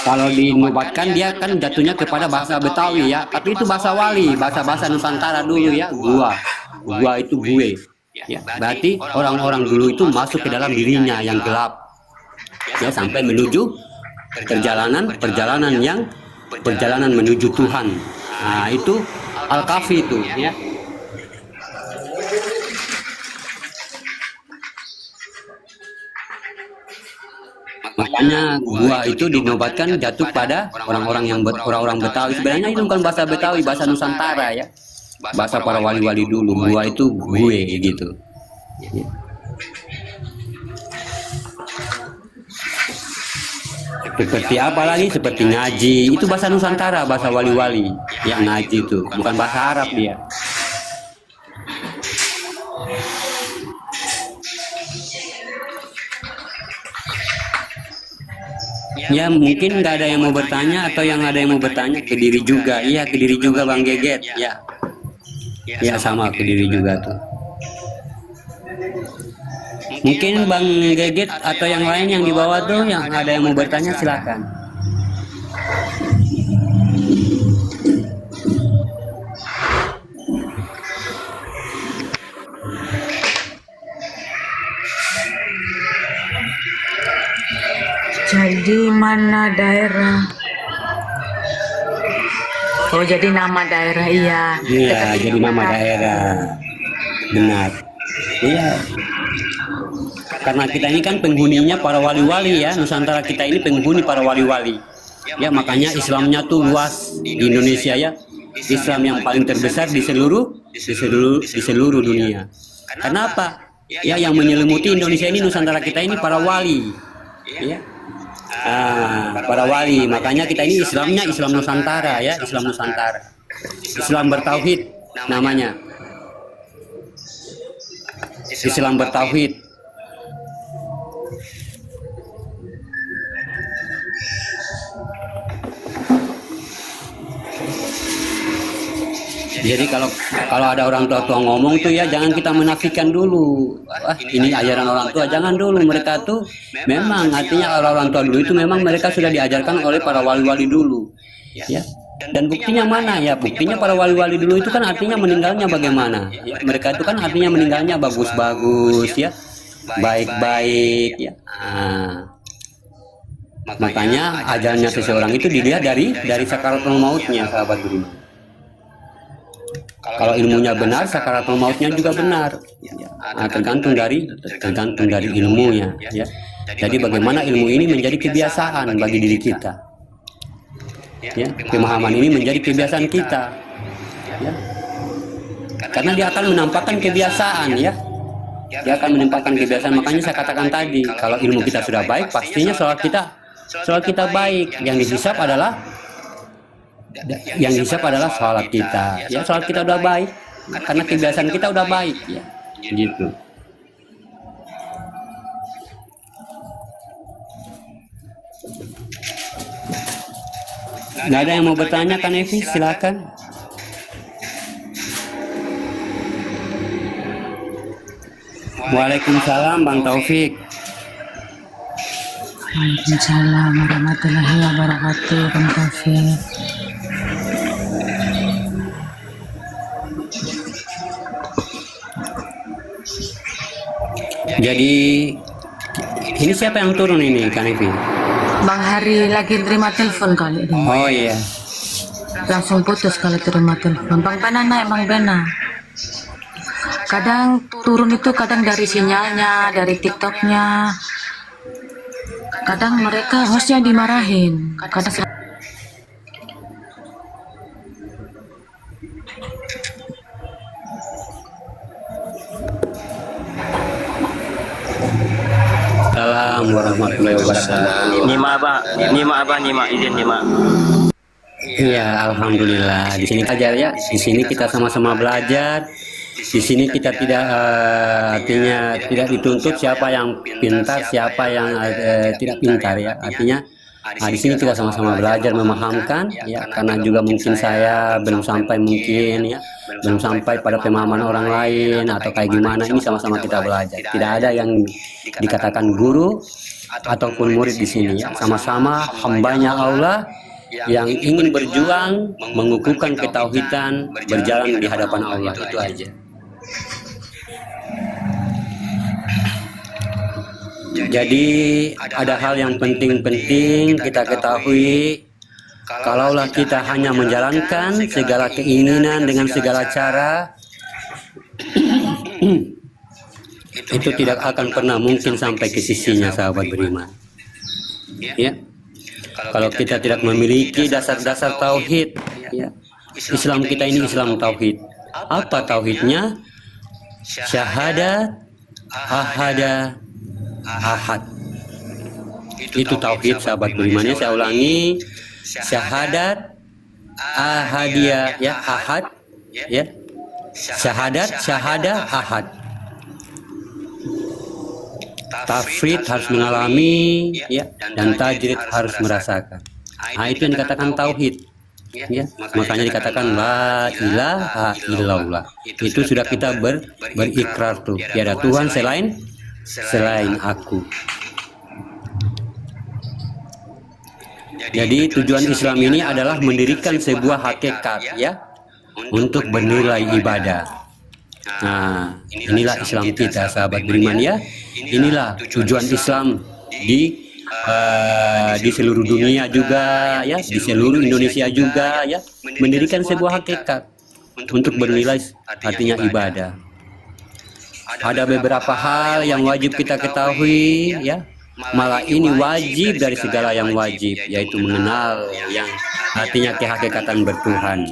Kalau dinobatkan dia kan jatuhnya kepada bahasa Betawi ya, tapi itu bahasa Wali, bahasa-bahasa Nusantara dulu ya. Gua itu gue. Ya, berarti orang-orang dulu itu masuk ke dalam dirinya yang gelap, ya sampai menuju perjalanan menuju Tuhan. Nah, itu Al-Kahfi itu ya. Makanya gua itu dinobatkan jatuh pada orang-orang Betawi. Sebenarnya itu bukan bahasa Betawi, bahasa Nusantara ya. Bahasa para wali-wali dulu. Gua itu gue gitu. Seperti apa lagi? Seperti ngaji. Itu bahasa Nusantara, bahasa wali-wali. Yang ngaji itu bukan bahasa Arab dia. Ya mungkin nggak ada yang mau bertanya, atau yang ada yang mau bertanya ke diri juga. Iya, ke diri juga Bang Geget. Ya, ya sama ke diri juga tuh. Mungkin Bang Geget atau yang lain yang di bawah tuh yang ada yang mau bertanya, silakan. Jadi mana daerah? Oh, jadi nama daerah, iya. Iya, jadi nama daerah. Benar. Iya. Karena kita ini kan penghuninya para wali-wali ya, Nusantara kita ini penghuni para wali-wali. Ya, makanya Islamnya tuh luas di Indonesia ya. Islam yang paling terbesar di seluruh dunia. Karena apa? Ya, yang menyelimuti Indonesia ini, Nusantara kita ini para wali. Ya. Para wali, makanya kita ini Islamnya Islam Nusantara ya, Islam Nusantara, Islam bertauhid namanya, Islam bertauhid. Jadi kalau ada orang tua ngomong tuh ya, jangan kita menafikan dulu. Wah, ini ajaran orang tua, jangan dulu. Mereka tuh memang artinya orang tua dulu itu memang mereka sudah diajarkan oleh para wali-wali dulu. Ya. Dan buktinya mana ya? Buktinya para wali-wali dulu itu kan artinya meninggalnya bagaimana? Ya, mereka itu kan artinya meninggalnya bagus-bagus ya, baik-baik ya. Makanya ajarannya seseorang itu dilihat dari sakaratul mautnya, sahabat beriman. Kalau ilmunya benar, sakaratul mautnya juga benar. Tergantung dari ilmunya. Ya. Jadi bagaimana ilmu ini menjadi kebiasaan bagi diri kita. Ya, pemahaman ini menjadi kebiasaan kita. Ya. Karena dia akan menampakkan kebiasaan ya. Dia akan menampakkan kebiasaan. Makanya saya katakan tadi, kalau ilmu kita sudah baik, pastinya sholat kita baik. Yang dihisab adalah sholat kita ya, sholat kita udah baik karena kebiasaan kita udah baik ya, gitu. Nggak ada yang mau bertanya kan Evi, silakan. Waalaikumsalam Bang Taufik. Waalaikumsalam warahmatullahi wabarakatuh, Bang Taufik. Jadi ini siapa yang turun ini Kang Evi? Bang Hari lagi terima telepon kali ini. Oh iya. Langsung putus kalau terima telepon. Bang Bena naik, Bang Bena. Kadang turun itu kadang dari sinyalnya, dari TikToknya. Kadang mereka hostnya dimarahin. Kadang Assalamualaikum warahmatullahi wabarakatuh. Nyimak izin nyimak. Iya, alhamdulillah. Di sini aja ya. Di sini kita sama-sama belajar. Di sini kita tidak artinya tidak dituntut siapa yang pintar, siapa yang tidak pintar ya. Artinya di sini kita sama-sama belajar memahamkan ya, karena juga mungkin saya belum sampai pada pemahaman orang lain atau kayak gimana. Ini sama-sama kita belajar. Tidak ada yang dikatakan guru, ataupun murid di sini ya, sama-sama hambanya Allah yang ingin berjuang mengukuhkan ketauhidan, berjalan di hadapan Allah, itu aja. Jadi ada hal yang penting-penting kita ketahui, kalaulah kita hanya menjalankan segala keinginan dengan segala cara, itu tidak akan pernah mungkin sampai ke sisinya, sahabat beriman. Ya, kalau kita tidak memiliki dasar-dasar tauhid, ya, Islam kita ini Islam tauhid. Apa tauhidnya? Syahadat, ahada, ahad. Itu tauhid, sahabat beriman. Saya ulangi, syahadat, ahadiyah, ya, ahad, ya, syahadat, syahadah, ahad. Tafrid harus mengalami, ya, dan tajrid harus merasakan. Nah, itu yang dikatakan tauhid. Ya, makanya dikatakan la ilaha illallah. Itu sudah kita berikrar tuh, tiada Tuhan selain aku. Jadi tujuan Islam ini adalah mendirikan sebuah hakikat, ya, untuk bernilai ibadah. Nah, inilah Islam kita, sahabat beriman, ya. Inilah tujuan Islam di seluruh dunia juga, ya, di seluruh Indonesia juga, ya, mendirikan sebuah hakikat untuk bernilai, artinya ibadah. Ada beberapa hal yang wajib kita ketahui, ya, malah ini wajib dari segala yang wajib, yaitu mengenal yang artinya kehakikatan bertuhan.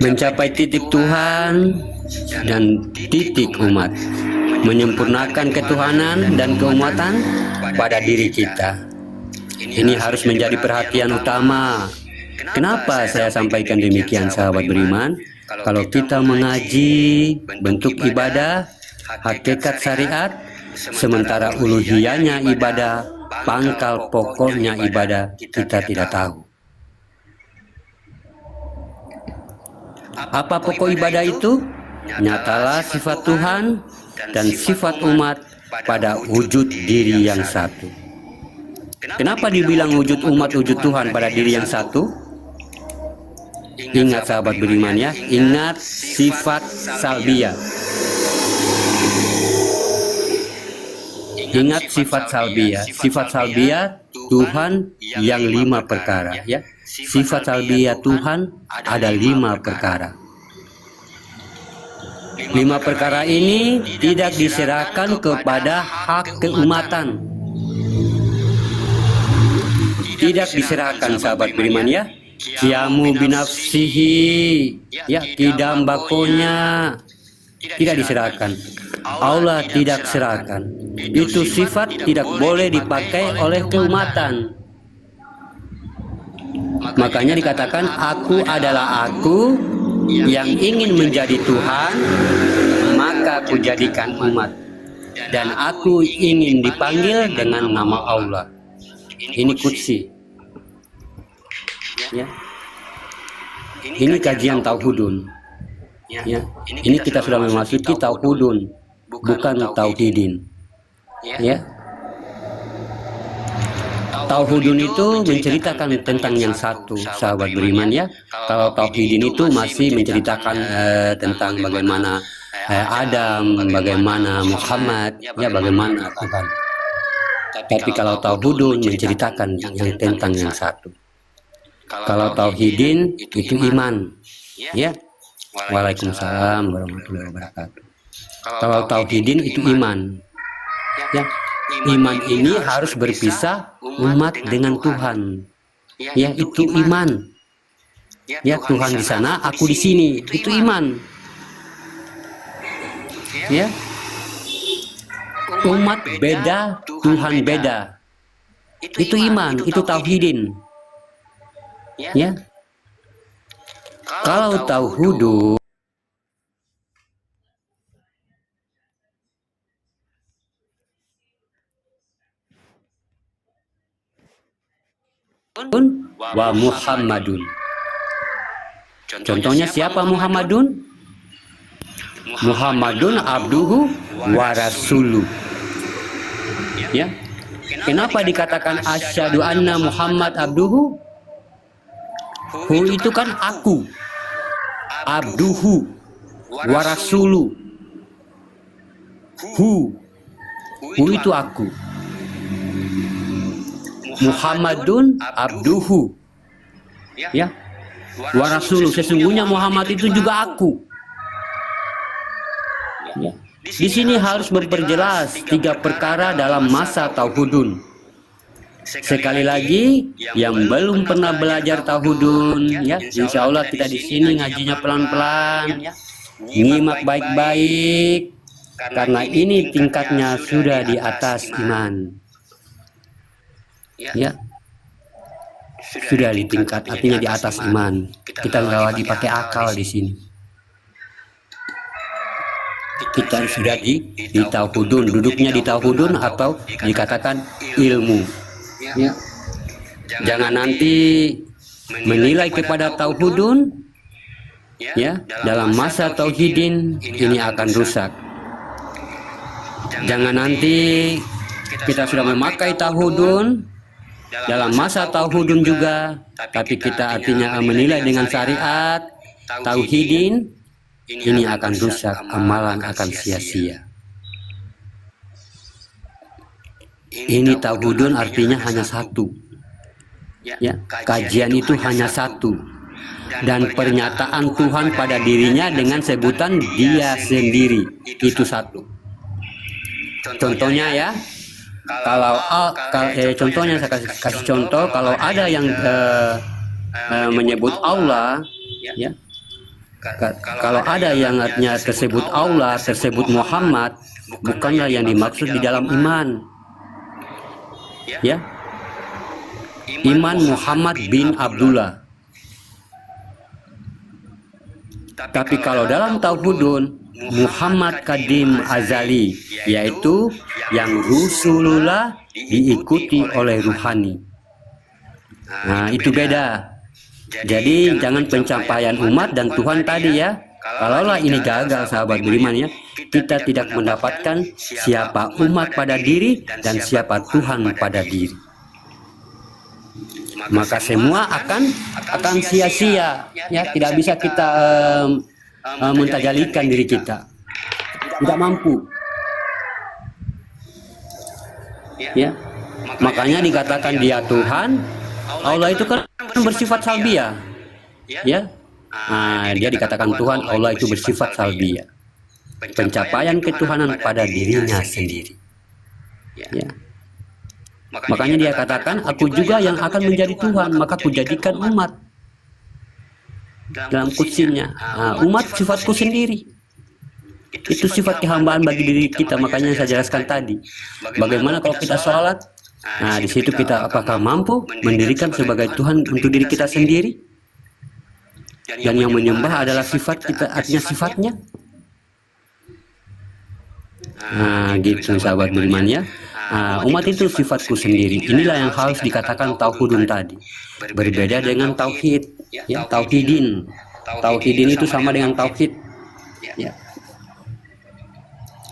Mencapai titik Tuhan dan titik umat, menyempurnakan ketuhanan dan keumatan pada diri kita. Ini harus menjadi perhatian utama. Kenapa saya sampaikan demikian, sahabat beriman? Kalau kita mengaji bentuk ibadah, hakikat syariat, sementara uluhiyahnya ibadah, pangkal pokoknya ibadah, kita tidak tahu. Apa pokok ibadah itu? Nyatalah sifat Tuhan dan sifat umat pada wujud diri yang satu. Kenapa dibilang wujud umat, wujud Tuhan pada diri yang satu? Ingat, sahabat beriman, ya, ingat sifat salbiyah. Ingat sifat salbiyah. Sifat salbiyah Tuhan yang 5 perkara, ya. Sifat salbiyah Tuhan ada 5 perkara. 5 perkara ini tidak diserahkan kepada hak keumatan. Tidak diserahkan, sahabat beriman, ya. Qiyamu binafsihi, ya, kidam bakonya tidak diserahkan. Allah tidak serahkan. Itu sifat tidak boleh dipakai oleh keumatan. Makanya dikatakan aku adalah aku yang ingin menjadi Tuhan, maka aku jadikan umat, dan aku ingin dipanggil dengan nama Allah. Ini kudsi, ya. Ini kajian tauhudun, ya. Ini kita sudah memasuki tauhudun, bukan tauhidin, ya. Tauhudun itu menceritakan tentang yang satu, sahabat beriman, ya. Kalau tauhidin itu masih menceritakan tentang bagaimana Adam, bagaimana Muhammad, ya, bagaimana Tuhan. Tapi kalau tauhudun menceritakan yang tentang yang satu. Kalau tauhidin itu iman, ya. Waalaikumsalam warahmatullahi wabarakatuh. Kalau tauhidin itu iman, ya. Iman ini harus berpisah umat dengan Tuhan, ya, itu iman, ya. Tuhan di sana, aku di sini, itu iman, ya. Umat beda, Tuhan beda, itu iman, itu tauhidin, ya. Kalau tauhudun, wa Muhammadun. Contohnya siapa Muhammadun? Muhammadun abduhu wa rasuluh. Ya. Kenapa dikatakan asyhadu anna Muhammad abduhu? Hu itu kan aku. Abduhu wa rasuluh. Hu itu aku. Muhammadun abduhu. Ya. Wa rasuluh, sesungguhnya Muhammad itu juga aku. Ya. Di sini harus memperjelas 3 perkara dalam masa tauhudun. Sekali lagi, yang belum pernah belajar tauhudun, ya, insya Allah kita di sini ngajinya pelan-pelan, nyimak baik-baik, karena ini tingkatnya sudah di atas iman. Ya, sudah di tingkat, artinya di atas iman. Kita nggak lagi pakai akal di sini. Kita sudah di tauhudun, duduknya di tauhudun atau dikatakan ilmu. Ya. Jangan nanti menilai kepada tauhudun, ya, dalam masa tauhidin ini akan rusak. Jangan nanti kita sudah memakai tauhudun, dalam masa tauhudun juga, tapi kita artinya menilai dengan syariat tauhidin, ini akan rusak, amalan akan sia-sia. Ini tauhudun artinya hanya satu. Ya, kajian itu hanya satu. Dan pernyataan Tuhan pada dirinya dengan sebutan Dia sendiri, itu satu. Contohnya ya, contohnya saya kasih contoh, kalau ada yang menyebut Allah, ya, kalau ada yang artinya tersebut Allah, tersebut Muhammad, bukanlah yang dimaksud di dalam iman. Ya, iman Muhammad bin Abdullah. Tapi kalau dalam tauhudun, Muhammad Kadim Azali, yaitu yang Rasulullah diikuti oleh ruhani. Nah, itu beda. Jadi jangan pencapaian umat dan Tuhan tadi ya. Kalaulah ini gagal sahabat beriman ya, kita tidak mendapatkan siapa umat pada diri dan siapa Tuhan pada diri. Maka semua akan sia-sia ya, tidak bisa kita mentajalikan diri kita. Tidak mampu. Ya. Makanya dikatakan Dia Tuhan. Allah itu kan bersifat salbiyah. Ya. Nah, Dia dikatakan Tuhan, Allah itu bersifat salbiyah. Pencapaian ketuhanan pada dirinya sendiri. Ya. Makanya Dia katakan, aku juga yang akan menjadi Tuhan, maka kujadikan umat. Dalam kudsinya, umat sifatku sendiri. Itu sifat kehambaan bagi diri kita, makanya saya jelaskan tadi. Bagaimana kalau kita sholat? Nah, di situ kita apakah mampu mendirikan sebagai Tuhan untuk diri kita sendiri? Dan yang menyembah adalah sifat kita, artinya sifatnya. Nah, gitu sahabat beriman ya. Umat itu sifatku sendiri. Inilah yang harus dikatakan tauhudun tadi. Berbeda dengan tauhid, ya, tauhidin. Tauhidin itu sama dengan tauhid. Ya.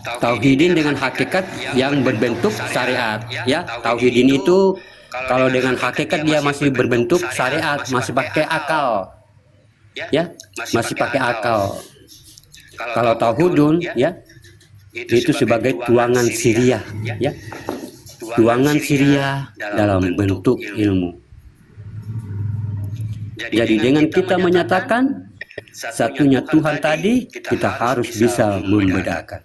Tauhidin dengan hakikat yang berbentuk syariat. Ya, tauhidin itu kalau dengan hakikat dia masih berbentuk syariat, masih pakai akal. Ya, masih pakai akal. Kalau tauhudun ya, itu sebagai tuangan siriah, ya, tuangan siriah dalam bentuk ilmu. Jadi dengan kita menyatakan satunya Tuhan tadi, kita harus bisa membedakan.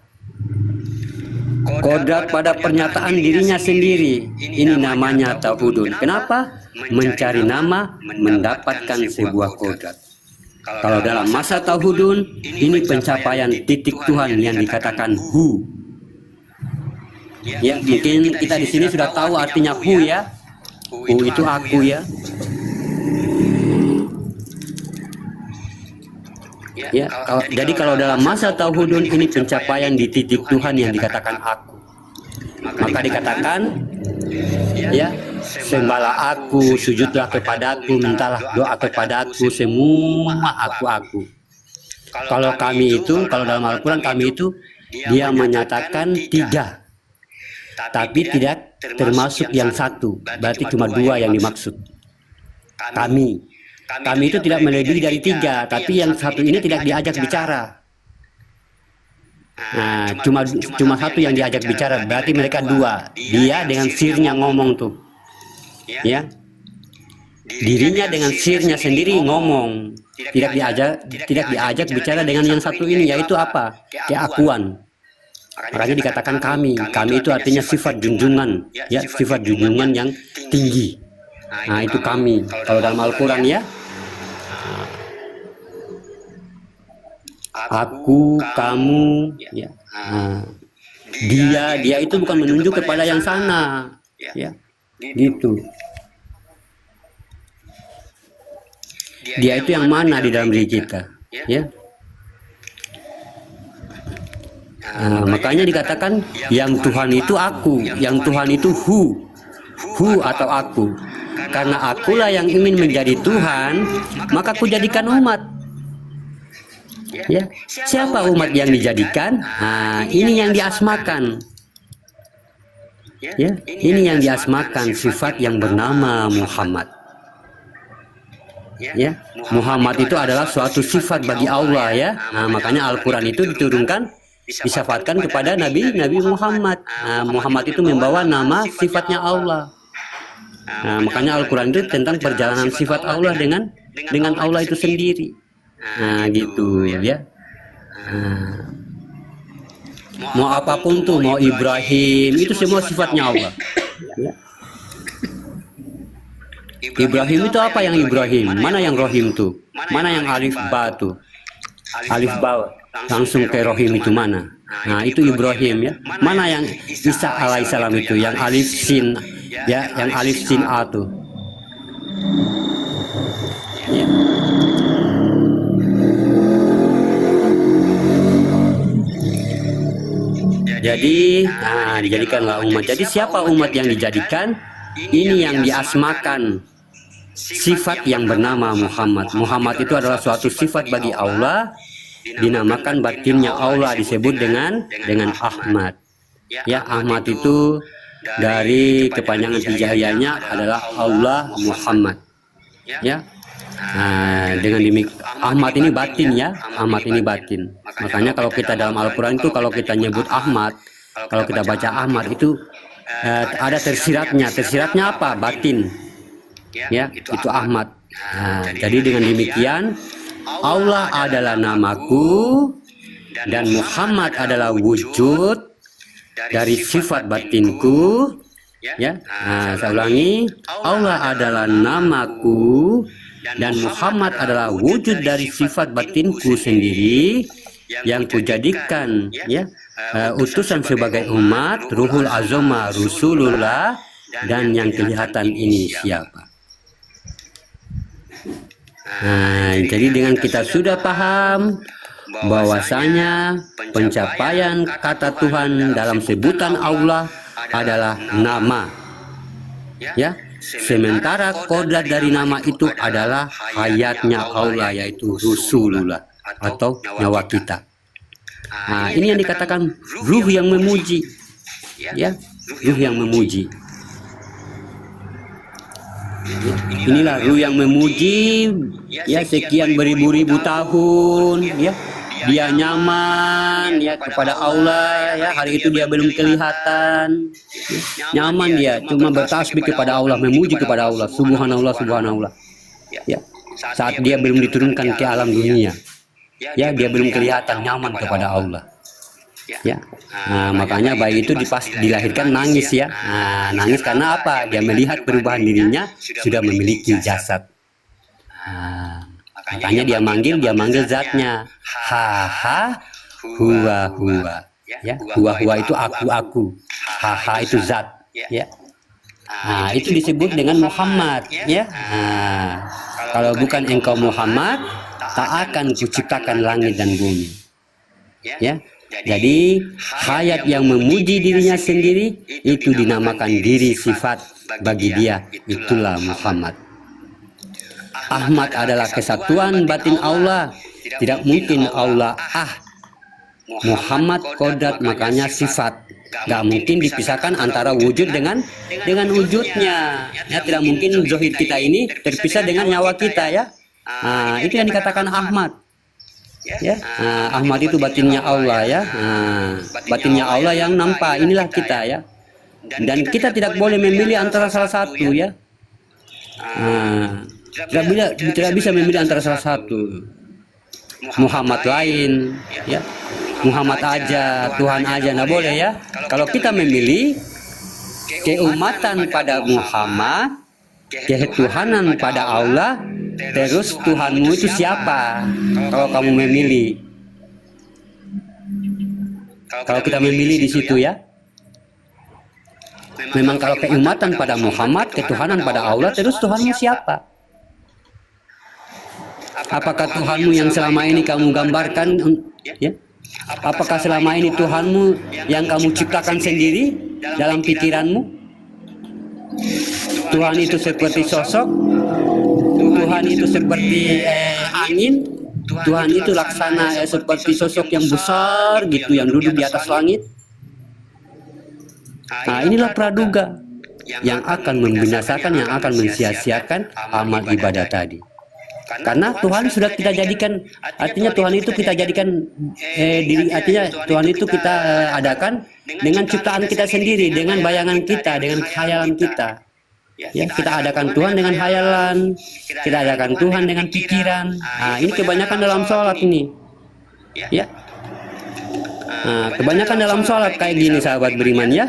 Kodrat pada pernyataan dirinya sendiri, ini namanya tauhudun. Kenapa? Mencari nama, mendapatkan sebuah kodrat. Kalau dalam masa tauhudun, ini pencapaian titik Tuhan yang dikatakan Hu. Ya, mungkin kita di sini sudah tahu artinya Hu ya. Hu itu aku ya. Ya, jadi kalau dalam masa tauhudun ini pencapaian di titik Tuhan yang dikatakan aku. Maka dikatakan Ya, sembahlah aku, sujudlah kepadaku, mintalah doa kepadaku, semua aku. Kalau kami itu, kalau dalam Al-Quran kami itu, dia menyatakan tiga, tapi tidak termasuk yang satu, berarti cuma dua yang dimaksud. Kami itu tidak melebihi dari tiga, tapi yang satu ini tidak diajak bicara. Nah, cuma satu yang diajak bicara, berarti mereka dua. Dia dengan sirnya ngomong tuh, ya. Dirinya dengan sirnya sendiri ngomong, tidak diajak bicara dengan yang satu ini, yaitu apa? Keakuan. Makanya dikatakan kami itu artinya sifat junjungan, ya, sifat junjungan yang tinggi. Nah, itu kami. Kalau dalam Al-Quran ya, aku, kamu, ya. Nah, dia itu bukan menunjuk kepada yang sana, ya, gitu. Dia itu yang mana di dalam diri kita, ya. Nah, makanya dikatakan yang Tuhan itu aku, yang Tuhan itu hu atau aku. Karena akulah yang ingin menjadi Tuhan, maka aku jadikan umat. Ya, siapa umat yang dijadikan? Nah, ini yang diasmakan. Ya, ini yang diasmakan sifat yang bernama Muhammad. Ya, Muhammad itu adalah suatu sifat bagi Allah, ya. Nah, makanya Al-Quran itu diturunkan, disyafatkan kepada Nabi Muhammad. Nah, Muhammad itu membawa nama sifatnya Allah. Nah, makanya Al-Quran itu tentang perjalanan sifat Allah dengan Allah itu sendiri. Nah, gitu, ya. Nah, mau apapun tuh, mau Ibrahim, itu semua sifatnya Allah. Ya. Ibrahim itu apa yang Ibrahim? Mana yang Rohim tuh? Mana yang Alif Ba tuh? Alif Ba langsung ke Rohim itu mana? Nah, itu Ibrahim, ya. Mana yang Isa alaihissalam itu? Yang Alif Sin, ya, yang Alif Sin A tuh. Ya. Jadi, nah, dijadikanlah umat. Jadi siapa umat yang dijadikan? Ini yang diasmakan sifat yang bernama Muhammad. Muhammad itu adalah suatu sifat bagi Allah, dinamakan batinnya Allah, disebut dengan Ahmad. Ya, Ahmad itu dari kepanjangan hijaiyahnya adalah Allah Muhammad. Ya. Nah, dengan demikian Ahmad ini batin, ya. Ahmad ini batin. Makanya kalau kita dalam Al-Quran itu kalau kita nyebut Ahmad, kalau kita baca Ahmad itu ada tersiratnya. Tersiratnya apa? Batin. Ya, itu Ahmad. Nah, jadi dengan demikian Allah adalah namaku dan Muhammad adalah wujud dari sifat batinku. Ya, nah, saya ulangi, Allah adalah namaku dan Muhammad adalah wujud dari sifat batinku sendiri yang kujadikan, ya, utusan sebagai umat, Ruhul Azoma Rasulullah, dan yang kelihatan ini siapa? Nah, jadi dengan kita sudah paham bahwasanya pencapaian kata Tuhan dalam sebutan Allah adalah nama, ya. Sementara kodrat dari nama itu adalah hayatnya Allah, yaitu Rasulullah atau nyawa kita. Nah, ini yang dikatakan ruh yang memuji, ya, ruh yang memuji. Inilah ruh yang memuji, ya, sekian beribu-ribu tahun, ya, dia nyaman, ya, kepada Allah, ya. Hari itu dia belum kelihatan, ya, nyaman, dia cuma bertasbih kepada Allah, memuji kepada Allah, subhanallah, subhanallah, ya. Saat dia belum diturunkan ke alam dunia, ya, dia belum kelihatan, nyaman kepada Allah, ya. Nah, makanya bayi itu dilahirkan nangis, ya. Nah, nangis karena apa? Dia melihat perubahan dirinya sudah memiliki jasad. Nah, makanya dia manggil zatnya, ha huwa, ya. Huwa itu aku, ha itu zat, ya. Nah, itu disebut dengan Muhammad, ya. Nah, kalau bukan engkau Muhammad, tak akan kuciptakan langit dan bumi, ya. Jadi hayat yang memuji dirinya sendiri itu dinamakan diri sifat bagi dia, itulah Muhammad. Ahmad adalah kesatuan batin Allah. Tidak mungkin Allah Muhammad kodrat, makanya sifat. Gak mungkin dipisahkan antara wujud dengan wujudnya. Ya, tidak mungkin zohir kita ini terpisah dengan nyawa kita ya. Itu yang dikatakan Ahmad. Ya, Ahmad itu batinnya Allah ya. Batinnya Allah yang nampak, inilah kita ya. Dan kita tidak boleh memilih antara salah satu ya. Tidak bisa memilih antara salah satu. Muhammad lain ya, Muhammad aja, Tuhan aja, nggak boleh ya. Kalau kita memilih keumatan pada Muhammad, ketuhanan pada Allah, terus Tuhanmu itu siapa? Kalau kamu memilih, kalau kita memilih di situ ya. Memang kalau keumatan pada Muhammad, ketuhanan pada Allah, terus Tuhanmu siapa? Apakah Tuhanmu yang selama ini kamu gambarkan ya? Apakah selama ini Tuhanmu yang kamu ciptakan sendiri dalam pikiranmu? Tuhan itu seperti sosok, Tuhan itu seperti angin, Tuhan itu laksana seperti sosok yang besar gitu, yang duduk di atas langit. Inilah praduga yang akan membinasakan, yang akan mensia-siakan amal ibadah tadi. Karena Tuhan sudah kita jadikan, artinya Tuhan itu kita jadikan artinya Tuhan itu kita adakan dengan ciptaan kita sendiri, dengan bayangan kita, dengan khayalan kita. Ya, kita adakan Tuhan dengan khayalan, kita adakan Tuhan dengan pikiran. Ini kebanyakan dalam sholat ini. Ya. Kebanyakan dalam sholat kayak gini sahabat beriman ya.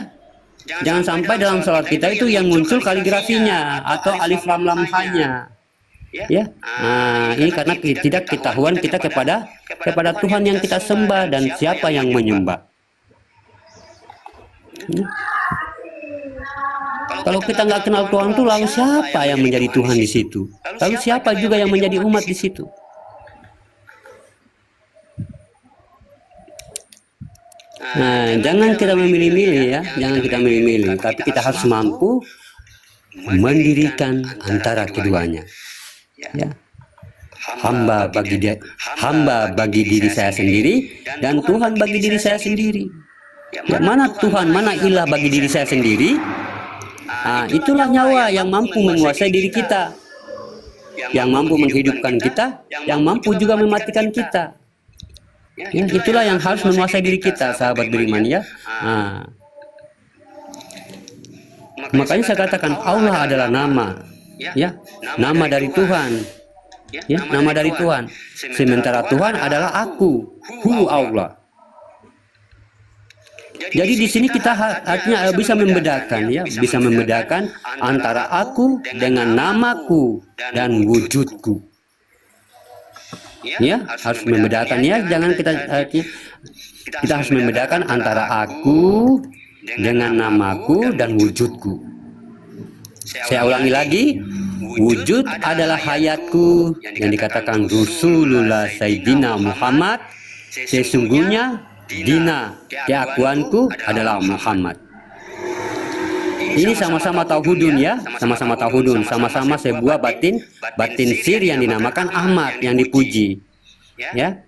Jangan sampai dalam sholat kita itu yang muncul kaligrafinya atau alif lam lam hanya. Ya, ini karena tidak ketahuan kita kepada Tuhan yang kita sembah dan siapa yang menyembah. Kalau kita nggak kenal Tuhan tuh, lalu siapa yang menjadi Tuhan di situ? Lalu siapa juga yang menjadi umat di situ? Jangan kita memilih-milih ya, jangan kita milih-milih, tapi kita harus mampu mendirikan antara keduanya. Ya. Hamba bagi diri saya sendiri dan Tuhan bagi diri saya sendiri. Ya, mana Tuhan, mana ilah bagi diri saya sendiri? Itulah nyawa yang mampu menguasai diri kita, yang mampu menghidupkan kita, yang mampu juga mematikan kita. Ya, itulah yang harus menguasai diri kita, sahabat beriman ya. Makanya saya katakan Allah adalah nama. Ya, nama dari Tuhan. Ya, nama dari Tuhan. Sementara Tuhan adalah aku, Allah. Jadi di sini kita artinya bisa membedakan ya, bisa membedakan antara aku dengan namaku dan wujudku. Ya, harus membedakan ya, jangan kita harus membedakan antara aku dengan namaku dan wujudku. Saya ulangi lagi, wujud adalah hayatku yang dikatakan Rasulullah Sayyidina Muhammad. Sesungguhnya dina keakuanku adalah Muhammad. Ini sama-sama tauhidun ya, sama-sama tauhidun, sama-sama sebuah batin sir yang dinamakan Ahmad yang dipuji. Ya,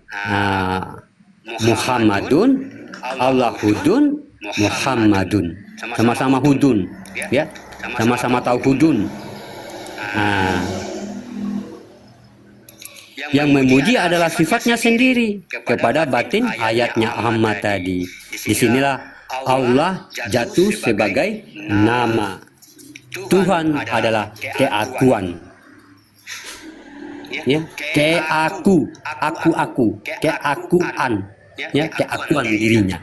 Muhammadun, Allahudun, Muhammadun, sama-sama hudun, ya. Sama-sama tahu hudun. Yang memuji adalah sifatnya sendiri kepada batin ayatnya Ahmad tadi. Disinilah Allah jatuh sebagai nama. Tuhan adalah keakuan. Ya, aku, keakuan. Ya, keakuan dirinya.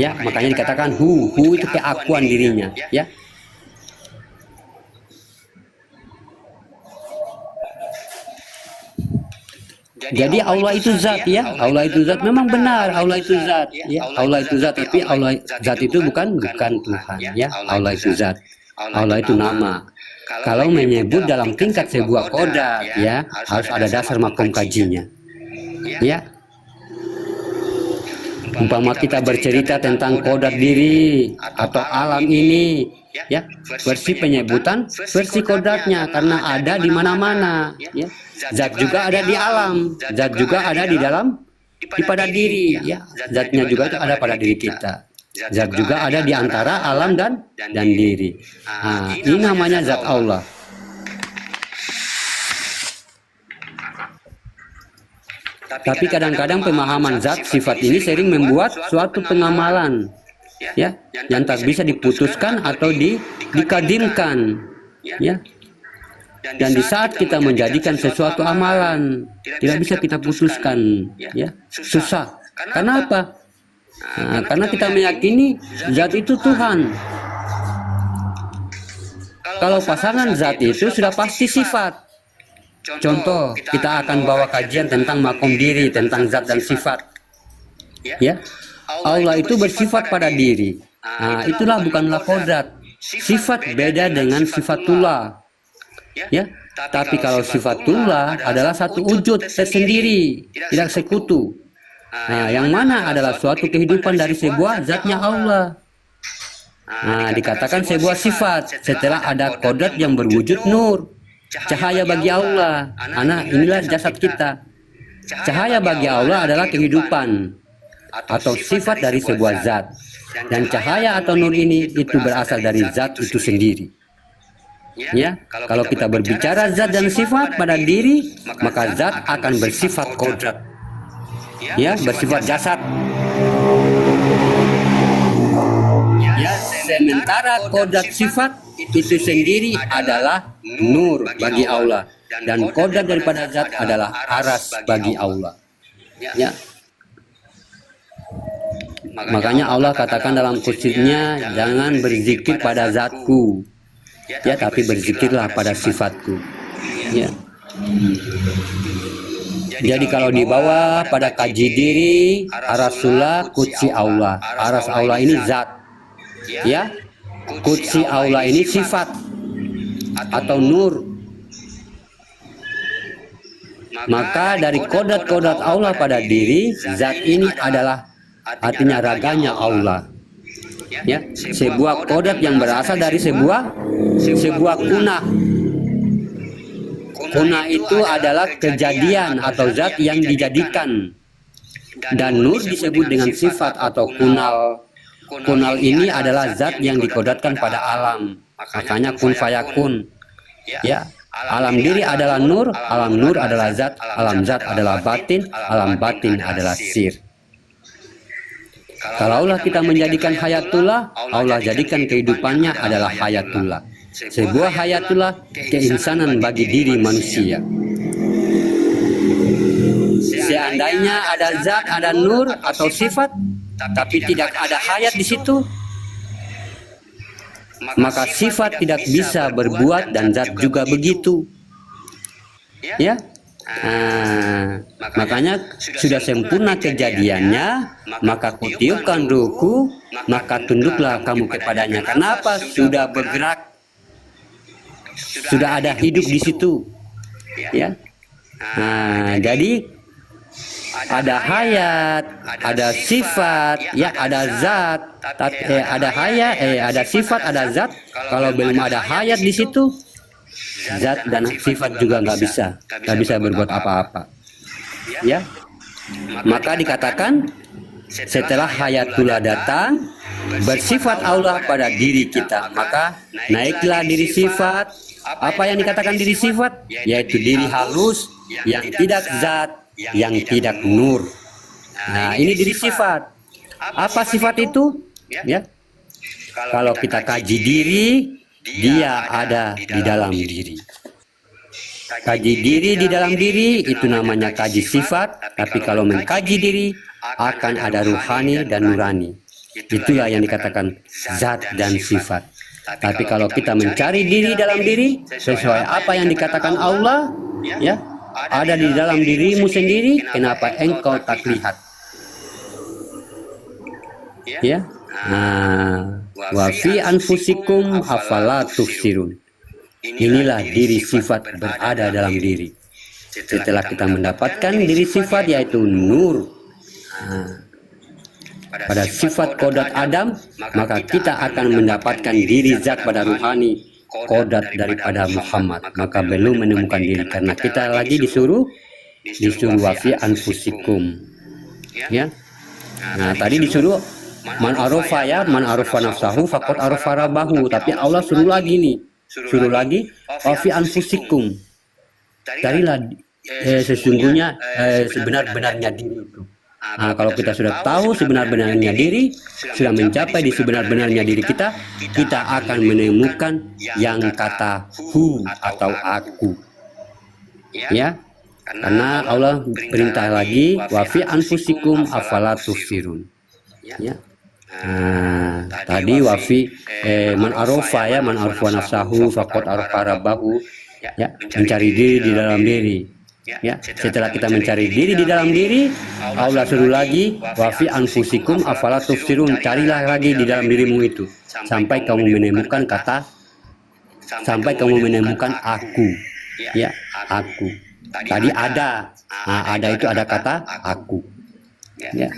Ya, makanya dikatakan hu itu keakuan dirinya. Ya. Jadi Allah itu zat ya, Allah itu zat, memang benar Allah itu zat ya, Allah itu zat, tapi Allah zat itu bukan Tuhan ya, Allah itu zat, Allah itu nama. Kalau menyebut dalam tingkat sebuah kodrat ya, harus ada dasar makom kajinya ya. Umpama kita bercerita tentang kodrat diri atau alam ini, ya, versi penyebutan, versi kodratnya, karena ada di mana-mana, ya. Zat juga ada di alam, zat juga ada di dalam, pada diri, ya. Zatnya juga itu ada pada diri kita. Zat juga ada di antara alam dan diri. Nah, ini namanya zat Allah. Tapi kadang-kadang pemahaman zat sifat ini sering membuat suatu pengamalan, ya, yang tak bisa diputuskan atau dikadimkan, ya. Dan di saat kita menjadikan sesuatu amalan, tidak bisa kita putuskan, ya, susah. Karena apa? Nah, karena kita meyakini zat itu Tuhan. Kalau pasangan zat itu sudah pasti sifat. Contoh, kita akan bawa kajian tentang makom diri, tentang zat dan sifat. Ya, Allah itu bersifat pada diri. Nah, itulah bukanlah kodrat. Sifat beda dengan sifatullah. Ya, tapi kalau sifatullah adalah satu wujud tersendiri, tidak sekutu. Nah, yang mana adalah suatu kehidupan dari sebuah zatnya Allah. Nah, dikatakan sebuah sifat setelah ada kodrat yang berwujud nur. Cahaya bagi Allah, inilah jasad kita. Cahaya bagi Allah adalah kehidupan atau sifat dari sebuah zat. Dan cahaya atau nur ini itu berasal dari zat itu sendiri. Ya, kalau kita berbicara zat dan sifat pada diri, maka zat akan bersifat kodrat. Ya, bersifat jasad. Ya, sementara kodrat sifat itu sendiri adalah nur bagi Allah, dan kodrat daripada zat adalah aras bagi Allah. Ya. Makanya Allah katakan dalam kursinya, jangan berzikir pada zatku, ya, tapi berzikirlah pada sifatku. Ya. Jadi kalau dibawa pada kaji diri, arasullah kutsi Allah. Aras Allah ini zat, ya. Kutsi Allah ini sifat atau nur. Maka dari kodrat-kodrat Allah pada diri, zat ini adalah artinya raganya Allah. Ya, sebuah kodrat yang berasal dari sebuah kunah. Kunah itu adalah kejadian atau zat yang dijadikan. Dan nur disebut dengan sifat atau kunal. Kunal ini adalah zat yang dikodratkan pada alam. Makanya kun fayakun. Ya, alam diri adalah nur, alam nur adalah zat, alam zat adalah batin, alam batin adalah sir. Kalaulah kita menjadikan hayatullah, Allah jadikan kehidupannya adalah hayatullah. Sebuah hayatullah, keinsanan bagi diri manusia. Seandainya ada zat, ada nur atau sifat, tapi tidak ada hayat di situ, maka sifat tidak bisa berbuat dan zat juga begitu. Ya, makanya sudah sempurna kejadiannya, maka kutiupkan ruhku, maka tunduklah kamu kepadanya. Kenapa? Sudah bergerak, sudah ada hidup di situ. Ya, jadi ada hayat, ada sifat, ya, ada zat, ada hayat, ada sifat, ada zat. Kalau belum ada hayat di situ, zat dan sifat juga nggak bisa berbuat apa-apa. Ya, maka dikatakan setelah hayatullah datang, bersifat Allah pada diri kita, maka naiklah diri sifat. Apa yang dikatakan diri sifat? Yaitu diri halus yang tidak zat, yang tidak nur. Nah, ini diri sifat. Apa sifat itu? Ya, kalau kita kaji diri, dia ada di dalam diri. Kaji diri di dalam diri itu namanya kaji sifat. Tapi kalau mengkaji diri, akan ada ruhani dan nurani. Itulah yang dikatakan zat dan sifat. Tapi kalau kita mencari diri dalam diri sesuai apa yang dikatakan Allah, ya, ada di dalam dirimu sendiri, kenapa engkau tak lihat? Ya, wa fi anfusikum afala tubsirun. Inilah diri sifat berada dalam diri. Setelah kita mendapatkan diri sifat yaitu nur, pada sifat kodrat Adam, maka kita akan mendapatkan diri zat pada ruhani kodrat daripada Muhammad. Maka belum menemukan diri, karena kita lagi disuruh wafi anfusikum, ya. Nah, tadi disuruh man arofa, ya, man arofa nafsahu faqad arofa rabbahu, tapi Allah suruh lagi wafi anfusikum, carilah sesungguhnya sebenar-benarnya diri itu. Nah, kalau kita sudah tahu sebenar-benarnya diri, sudah mencapai di sebenar-benarnya diri kita, kita akan menemukan yang kata hu atau aku, ya. Karena Allah perintah lagi wafi anfusikum afala tubsirun, ya. Nah, tadi wafi man arofa, ya, man arofa nafsahu faqad arofa rabbahu, ya, mencari diri di dalam diri. Ya, setelah kita mencari diri di dalam diri, Allah suruh lagi wafi anfusikum afala tubsirun, carilah lagi di dalam dirimu itu sampai kamu menemukan aku, ya, aku. Tadi ada, ada itu ada kata aku, ya.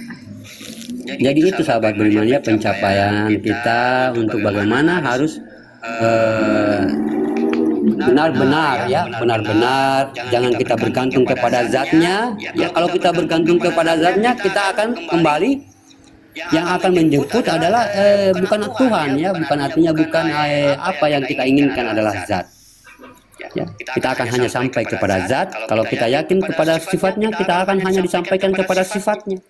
Jadi itu sahabat beriman, ya, pencapaian kita untuk bagaimana harus benar-benar, ya, benar-benar jangan kita bergantung kepada zatnya, ya. Kalau kita bergantung kepada zatnya, kita akan kembali, yang akan menjemput adalah bukan Tuhan, ya, bukan, artinya bukan apa yang kita inginkan adalah zat, ya. Kita akan hanya sampai kepada zat. Kalau kita yakin kepada sifatnya, kita akan hanya disampaikan kepada sifatnya.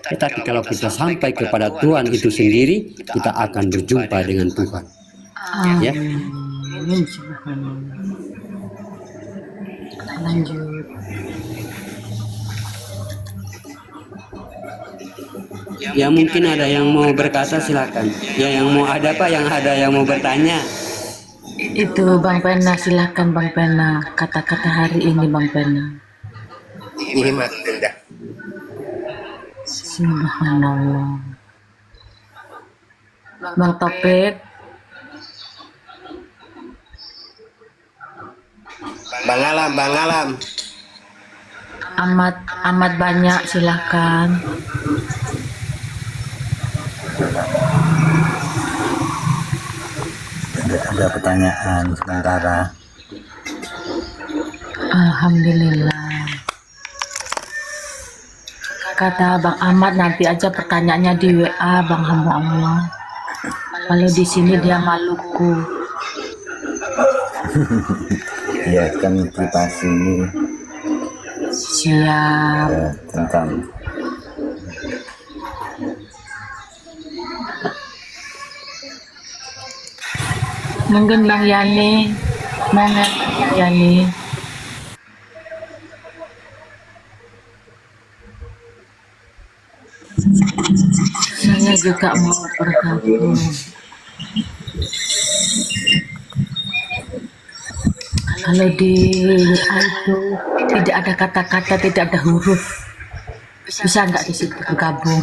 Tetapi kalau kita sampai kepada Tuhan itu sendiri, kita akan berjumpa dengan Tuhan, ya. Amin. Subhanallah. Lanjut. Ya, mungkin ada yang mau berkata, silakan. Ya, yang mau ada apa? Yang ada yang mau bertanya. Itu Bang Pena, silakan Bang Pena, kata-kata hari ini Bang Pena. Ini mas rendah. Subhanallah. Bang Topik. Bang Alam. Amat banyak, silakan. Ada pertanyaan sementara. Alhamdulillah. Kata Bang Ahmad, nanti aja pertanyaannya di WA Bang hamba Allah. Kalau di sini dia Maluku. Ya, kan privasi Siap. ya, tentang Mungkin Bang Yani, mana Bang Yani? Saya juga mau bergabung. Kalau di WA itu tidak ada kata-kata, tidak ada huruf, bisa nggak di situ bergabung?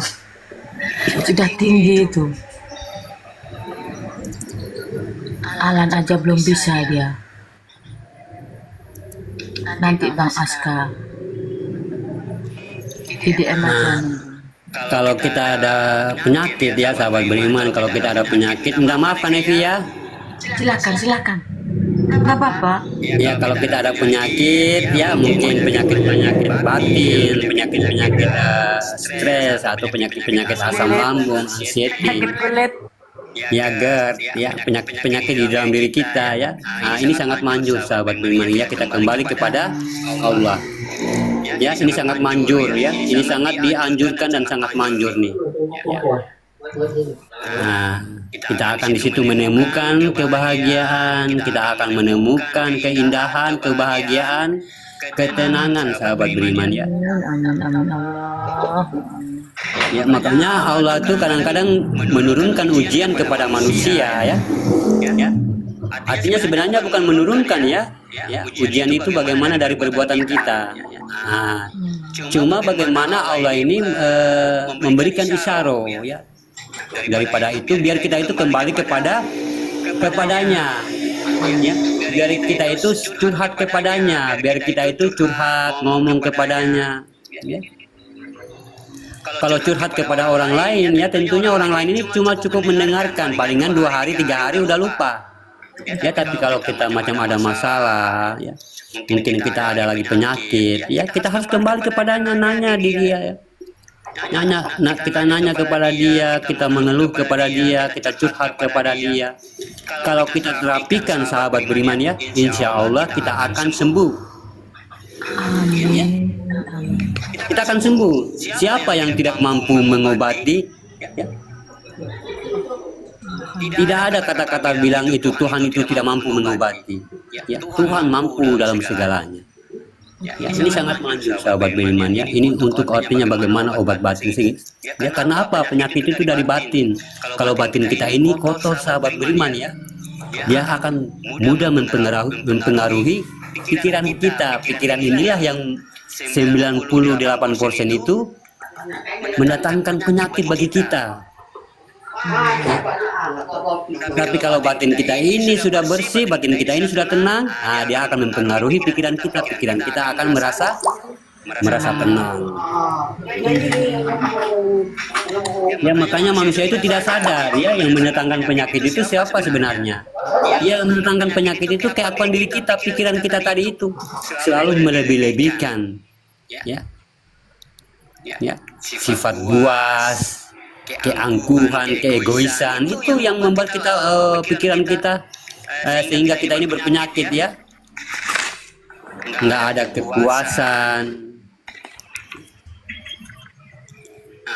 Sudah tinggi itu. Alan aja belum bisa dia. Nanti Bang Aska di DM aja. Kalau kita ada penyakit, ya, sahabat beriman, kalau kita ada penyakit, minta maaf kan Evi, ya. Silakan. Nggak apa-apa. Ya, kalau kita ada penyakit, ya, mungkin penyakit batin, penyakit stres, atau penyakit asam lambung, anxiety, Sakit kulit. ya, GERD, ya, penyakit di dalam diri kita, ya. Nah, ini sangat manjur sahabat beriman, ya, kita kembali kepada Allah. Ya, ini sangat manjur, ya. Ini sangat dianjurkan dan sangat manjur nih. Ya. Nah, kita akan di situ menemukan kebahagiaan, kita akan menemukan keindahan, kebahagiaan, ketenangan sahabat beriman, ya. Amin Allah. Ya, makanya Allah tuh kadang-kadang menurunkan ujian kepada manusia, ya. Ya. Artinya sebenarnya bukan menurunkan, ya. Ya, ujian itu bagaimana dari perbuatan kita. Nah, cuma bagaimana Allah ini memberikan isyaro, ya. Daripada itu biar kita itu kembali kepadanya, ya. Biar kita itu curhat kepadanya, biar kita itu curhat ngomong kepadanya, ya. Kalau curhat kepada orang lain ya tentunya orang lain ini cuma cukup mendengarkan, palingan 2 hari 3 hari udah lupa. Ya tapi kalau kita macam ada masalah ya, mungkin kita ada lagi penyakit ya, kita harus kembali kepadanya, nanya di dia ya. Kita nanya kepada dia, kita mengeluh kepada dia, kita curhat kepada dia. Kalau kita terapikan sahabat beriman ya, insya Allah kita akan sembuh. Ya. Kita akan sembuh. Siapa yang tidak mampu mengobati? Ya. Tidak ada kata-kata bilang itu Tuhan itu tidak mampu mengobati. Ya, Tuhan mampu dalam segalanya. Ya, ini sangat maju sahabat beriman ya. Ini untuk artinya bagaimana obat batin sih. Ya karena apa? Penyakit itu dari batin. Kalau batin kita ini kotor sahabat beriman ya, dia akan mudah mempengaruhi pikiran kita. Pikiran inilah yang 98% itu mendatangkan penyakit bagi kita. Tapi kalau batin kita ini sudah bersih, batin kita ini sudah tenang, nah dia akan mempengaruhi pikiran kita. Pikiran kita akan merasa tenang. Ya makanya manusia itu tidak sadar ya, yang mendatangkan penyakit itu siapa sebenarnya? Ya mendatangkan penyakit itu keakuan diri kita, pikiran kita tadi itu selalu melebih-lebihkan. Ya, sifat buas, keangkuhan, keegoisan itu yang membuat kita pikiran kita sehingga kita ini berpenyakit ya. Nggak ada kepuasan.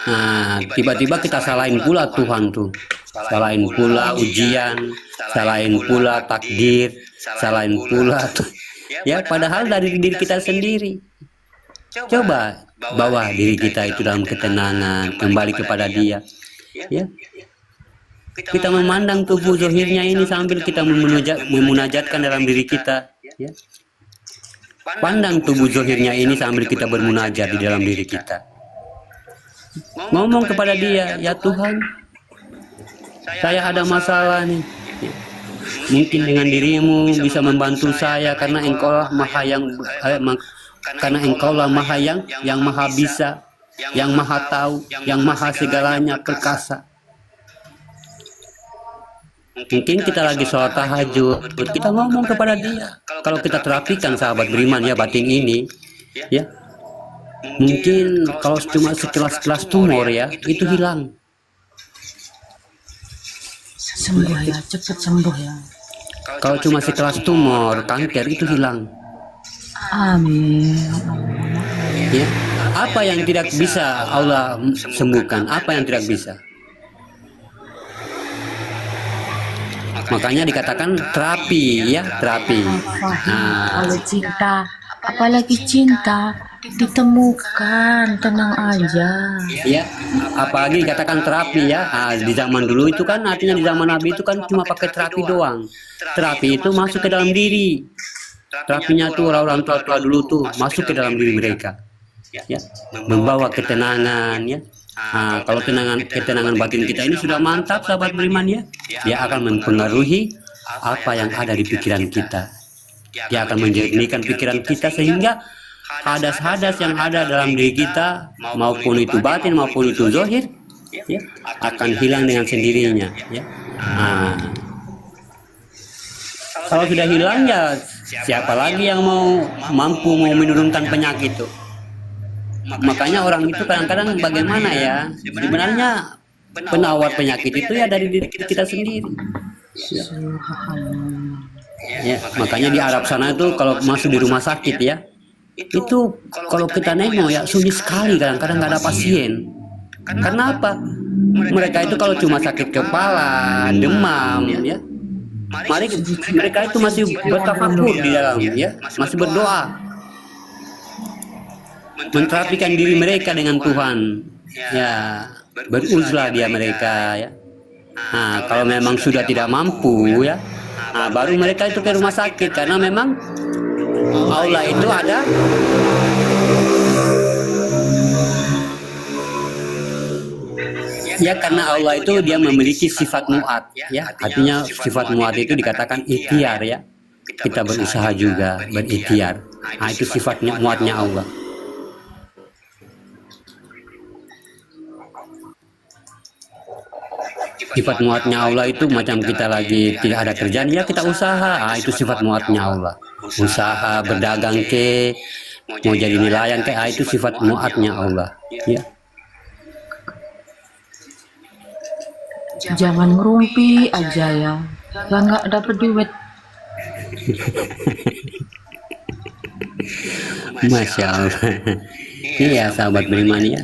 Nah, tiba-tiba kita salahin pula Tuhan tuh, salahin pula ujian, salahin pula takdir, salahin pula ya padahal dari diri kita sendiri. Coba bawa diri kita itu dalam ketenangan, kembali kepada Dia. Ya. Kita memandang tubuh zahirnya ini sambil kita memunajatkan dalam diri kita. Ya. Pandang tubuh zahirnya ini sambil kita bermunajat di dalam diri kita. Ngomong kepada Dia, ya Tuhan, saya ada masalah nih. Mungkin dengan dirimu bisa membantu saya karena Engkaulah Maha yang Maha bisa, yang Maha tahu, yang Maha segalanya perkasa. Mungkin kita lagi sholat tahajud, kita ngomong kepada Dia. Kalau kita terapikan sahabat beriman ya batin ini, ya mungkin kalau cuma sekelas-kelas tumor ya itu hilang. Sembuh ya, cepat sembuh ya. Kalau cuma sekelas tumor, kanker itu hilang. Amin. Ya, apa yang tidak bisa Allah sembuhkan? Apa yang tidak bisa? Makanya dikatakan terapi, ya terapi. Nah, Kalau cinta, apalagi cinta, ditemukan, tenang aja. ya, apalagi dikatakan terapi ya. Nah, di zaman dulu itu kan artinya di zaman Nabi itu kan cuma pakai terapi doang. Terapi itu masuk ke dalam diri. Terapinya tuh orang tua dulu tuh masuk ke dalam diri mereka, ya, membawa ketenangan ya. Nah, kalau ketenangan batin kita ini sudah mantap sahabat beriman ya, dia akan mempengaruhi apa yang ada di pikiran kita. Dia akan menjernihkan pikiran kita sehingga hadas-hadas yang ada dalam diri kita, maupun itu batin maupun itu zahir, ya, akan hilang dengan sendirinya. Ya. Nah, kalau sudah hilang ya siapa lagi yang mampu menurunkan penyakit itu? Makanya orang itu kadang-kadang bagaimana ya? Sebenarnya penawar penyakit itu ya dari diri kita sendiri. Ya, makanya di Arab sana itu kalau masuk di rumah sakit ya, itu kalau kita nengok ya sunyi sekali, kadang-kadang nggak ada pasien. Karena apa? Mereka itu kalau cuma sakit kepala, demam ya, mereka itu masih bertafakur di dalam ya, masih berdoa, menterapikan diri mereka dengan Tuhan ya, beruzlah dia mereka ya. Nah, kalau memang sudah tidak mampu ya, nah, baru mereka itu ke rumah sakit karena memang Allah itu ada ya, karena Allah itu dia memiliki sifat mu'at ya, artinya sifat mu'at itu dikatakan ikhtiar ya, kita berusaha juga berikhtiar. Nah, itu sifatnya mu'atnya Allah. Sifat muatnya Allah itu macam kita lagi tidak ada kerjaan, ya kita usaha. Itu sifat muatnya Allah. Usaha, berdagang ke, mau jadi nelayan ke, itu sifat muatnya Allah. Ya. Jangan ngerumpi aja ya nggak dapet duit. Masya Allah. Iya sahabat beriman ya.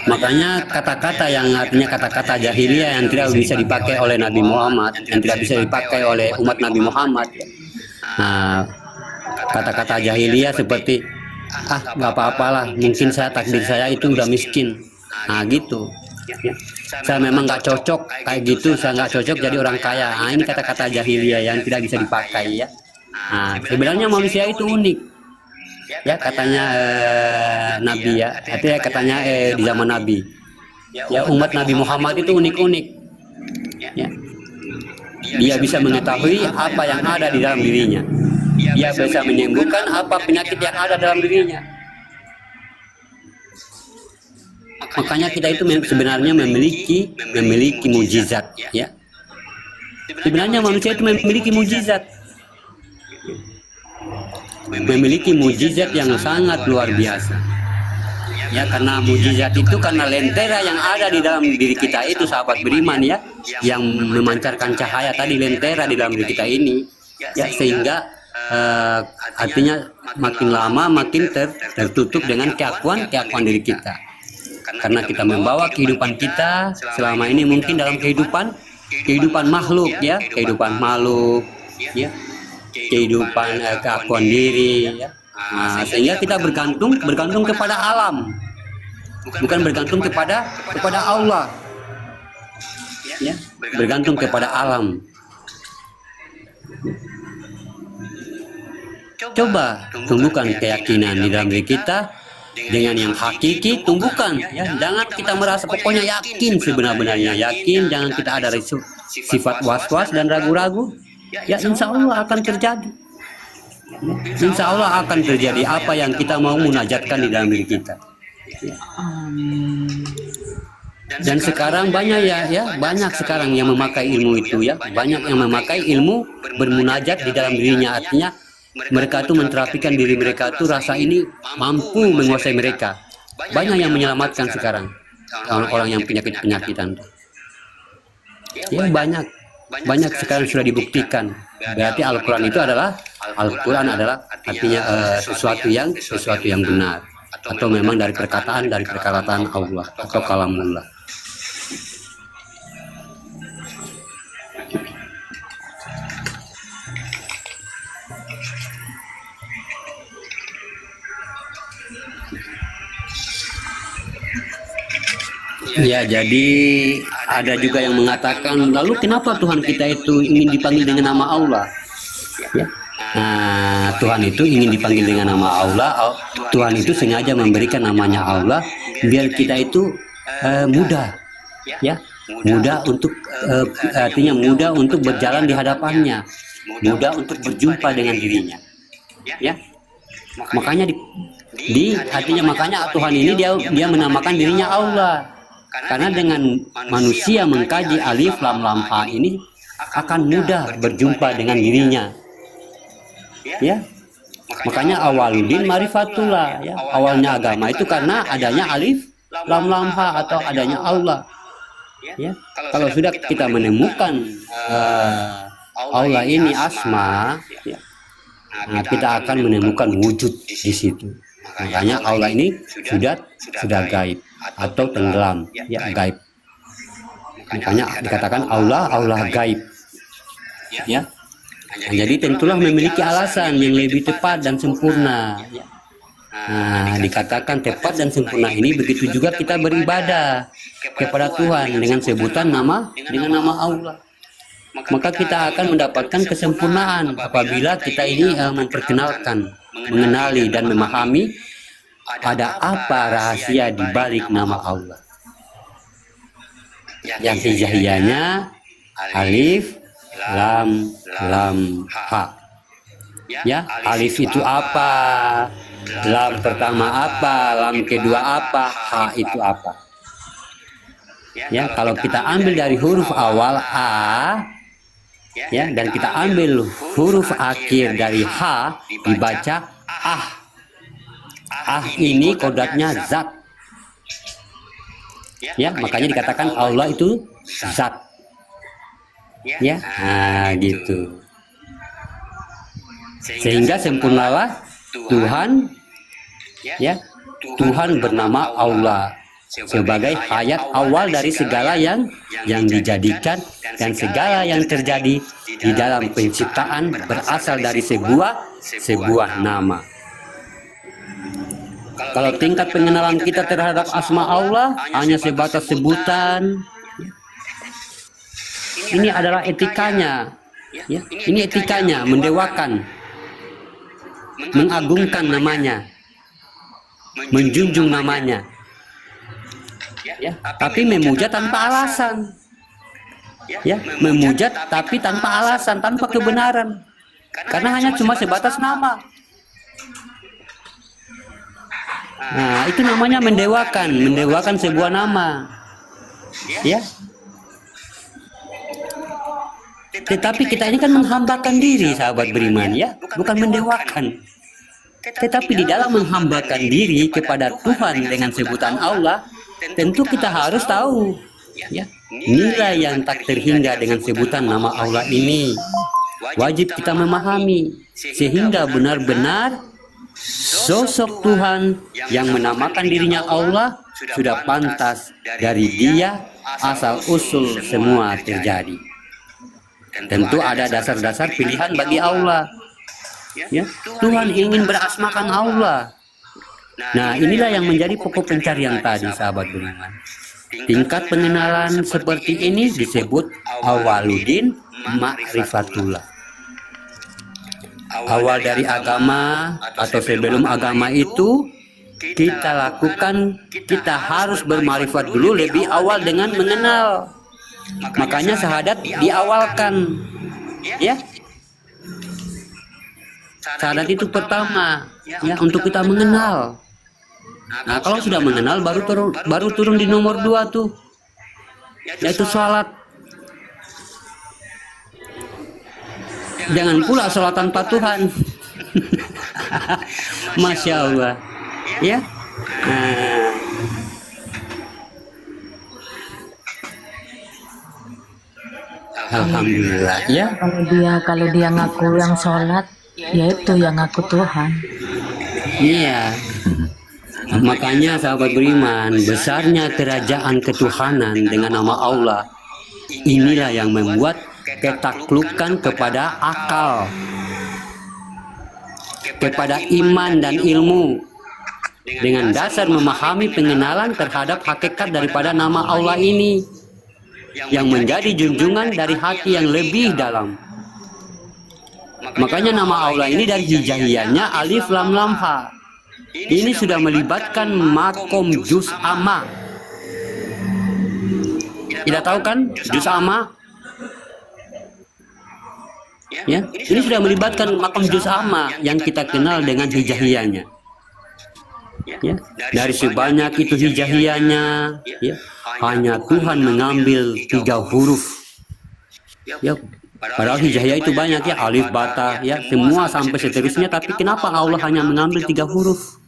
Makanya kata-kata yang artinya kata-kata jahiliyah yang tidak bisa dipakai oleh Nabi Muhammad, yang tidak bisa dipakai oleh umat Nabi Muhammad. Nah, kata-kata jahiliyah seperti nggak apa-apalah, mungkin takdir saya itu udah miskin. Nah gitu. Ya. Saya memang nggak cocok kayak gitu, saya nggak cocok jadi orang kaya. Nah ini kata-kata jahiliyah yang tidak bisa dipakai ya. Nah sebenarnya manusia itu unik. Ya katanya Nabi ya, artinya katanya di zaman Nabi ya, umat Nabi Muhammad itu unik-unik ya. Dia bisa mengetahui apa yang ada di dalam dirinya, dia bisa menyembuhkan apa penyakit yang ada dalam dirinya. Makanya kita itu sebenarnya memiliki mujizat ya. Sebenarnya manusia itu memiliki mujizat, memiliki mujizat yang sangat luar biasa ya, karena mujizat itu karena lentera yang ada di dalam diri kita itu sahabat beriman ya, yang memancarkan cahaya tadi, lentera di dalam diri kita ini ya, sehingga artinya makin lama makin tertutup dengan keakuan diri kita, karena kita membawa kehidupan kita selama ini mungkin dalam kehidupan makhluk ya, kehidupan makhluk ya, kehidupan keakuan diri ya. Nah, sehingga kita bergantung kepada alam, bukan bergantung kepada Allah ya, bergantung kepada alam. Coba tumbuhkan keyakinan di dalam diri kita dengan yang hakiki, tumbuhkan ya. Jangan kita merasa pokoknya yakin, sebenar-benarnya yakin, jangan kita ada sifat was-was dan ragu-ragu. Ya insya Allah akan terjadi. Insya Allah akan terjadi apa yang kita mau munajatkan di dalam diri kita. Ya. Dan sekarang banyak ya, banyak sekarang yang memakai ilmu itu ya, banyak yang memakai ilmu bermunajat di dalam dirinya, artinya mereka itu menterapikan diri mereka itu rasa ini mampu menguasai mereka. Banyak yang menyelamatkan sekarang orang-orang yang penyakit-penyakitan. Ya banyak sekarang sudah dibuktikan. Berarti Al-Quran itu adalah artinya sesuatu yang benar, atau memang dari perkataan Allah atau kalamullah. Ya, jadi ada juga yang mengatakan, lalu kenapa Tuhan kita itu ingin dipanggil dengan nama Allah? Ya. Nah, Tuhan itu ingin dipanggil dengan nama Allah. Tuhan itu sengaja memberikan namanya Allah biar kita itu mudah, ya, mudah untuk artinya mudah untuk berjalan di hadapannya, mudah untuk berjumpa dengan dirinya. Ya, makanya makanya Tuhan ini dia menamakan dirinya Allah. Karena dengan manusia mengkaji alif lam lam ha ini akan mudah berjumpa dengan dirinya. Ya. Makanya awaludin marifatullah ya. Awalnya agama itu karena adanya alif lam lam ha atau adanya Allah. Ya. Kalau sudah kita menemukan Allah ini asma ya. Nah, kita akan menemukan wujud di situ. Makanya Allah ini sudah gaib atau tenggelam ya, gaib. Makanya dikatakan Allah gaib ya. Nah, jadi tentulah memiliki alasan yang lebih tepat dan sempurna ya. Nah, dikatakan tepat dan sempurna ini begitu juga kita beribadah kepada Tuhan dengan sebutan nama Allah. Maka kita akan mendapatkan kesempurnaan apabila kita ini memperkenalkan, mengenali dan memahami ada apa rahasia di balik nama Allah. Yang hijaiyahnya alif lam ha. Ya, alif itu apa? Lam pertama apa? Lam kedua apa? Ha itu apa? Ya, kalau kita ambil dari huruf awal A, ya, dan kita ambil huruf akhir dari H, dibaca ah. Ah ini kodratnya zat. Ya, makanya dikatakan Allah itu zat. Ya, nah gitu. Sehingga sempurnalah Tuhan, ya, Tuhan bernama Allah sebagai hayat awal dari segala yang dijadikan, dan segala yang terjadi di dalam penciptaan berasal dari sebuah nama. Kalau tingkat pengenalan kita terhadap asma Allah hanya sebatas sebutan, ini adalah etikanya, ya, ini etikanya mendewakan, mengagungkan namanya, menjunjung namanya, ya, tapi memuja tanpa alasan, ya, memuja tapi tanpa alasan, tanpa kebenaran, karena hanya cuma sebatas nama. Nah, itu namanya mendewakan sebuah nama, ya. Tetapi kita ini kan menghambakan diri, sahabat beriman, ya, bukan mendewakan. Tetapi di dalam menghambakan diri kepada Tuhan dengan sebutan Allah, tentu kita harus tahu, ya, nilai yang tak terhingga dengan sebutan nama Allah ini. Wajib kita memahami sehingga benar-benar sosok Tuhan yang menamakan dirinya Allah sudah pantas dari Dia asal usul semua terjadi. Tentu ada dasar-dasar pilihan bagi Allah, ya. Tuhan ingin berasmakan Allah. Nah, inilah yang menjadi pokok pencarian tadi, sahabat beriman. Tingkat pengenalan seperti ini disebut awaludin ma'rifatullah. Awal dari agama atau sebelum agama itu kita lakukan, kita harus bermarifat dulu lebih awal dengan mengenal. Makanya syahadat diawalkan, ya. Syahadat itu pertama, ya, untuk kita mengenal. Nah, kalau sudah mengenal baru turun di nomor 2 tuh, yaitu sholat. Jangan pula sholat tanpa Tuhan. Masya Allah, ya. Nah, alhamdulillah, ya. Kalau dia ngaku yang sholat, ya itu yang ngaku Tuhan. Iya. Makanya sahabat beriman, besarnya kerajaan ketuhanan dengan nama Allah, inilah yang membuat ketaklukan kepada akal, kepada iman dan ilmu, dengan dasar memahami pengenalan terhadap hakikat daripada nama Allah ini, yang menjadi junjungan dari hati yang lebih dalam. Makanya nama Allah ini dari hijaiyahnya alif lam lam ha. Ini sudah melibatkan makom juz amma. Tidak tahu kan juz amma? Ya, ini sudah melibatkan makom juz amma yang kita kenal dengan hijaiyahnya. Ya, dari sebanyak itu hijaiyahnya, ya, hanya Tuhan mengambil 3 huruf. Ya, padahal hijaiyah itu banyak, ya, alif, bata, ya, semua sampai seterusnya. Tapi kenapa Allah hanya mengambil 3 huruf?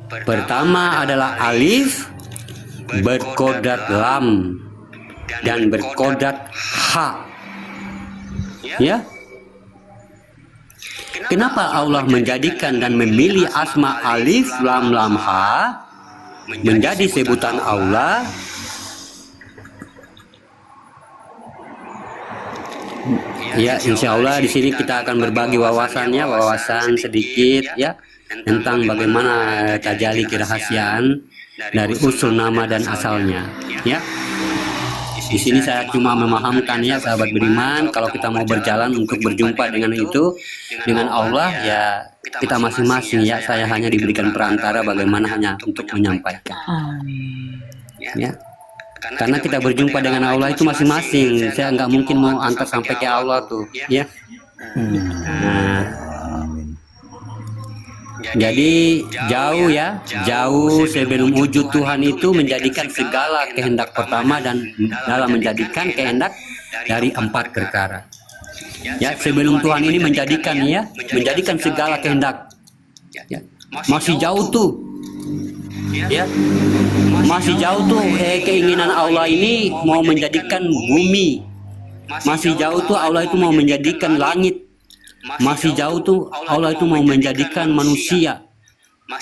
Pertama adalah alif berkodrat lam dan berkodrat ha, ya. Kenapa Allah menjadikan dan memilih asma alif lam lam ha menjadi sebutan Allah? Ya, insya Allah di sini kita akan berbagi wawasan sedikit, ya, tentang bagaimana tajalli kerahasiaan dari usul nama dan asalnya, ya. Di sini saya cuma memahamkan, ya, sahabat beriman, kalau kita mau berjalan untuk berjumpa dengan itu, dengan Allah, ya, kita masing-masing, ya. Saya hanya diberikan perantara bagaimana hanya untuk menyampaikan, ya. Karena kita berjumpa dengan Allah itu masing-masing. Saya nggak mungkin mau antar sampai ke Allah tuh, ya. Nah, Jadi jauh ya, jauh sebelum wujud Tuhan itu menjadikan segala kehendak pertama dan dalam menjadikan kehendak dari 4 perkara. Ya, sebelum Tuhan ini menjadikan ya, menjadikan segala kehendak. Ya, masih jauh tuh. Ya. Masih jauh tuh keinginan Allah ini mau menjadikan bumi. Masih jauh tuh Allah itu mau menjadikan langit. Masih jauh tuh Allah itu mau menjadikan manusia.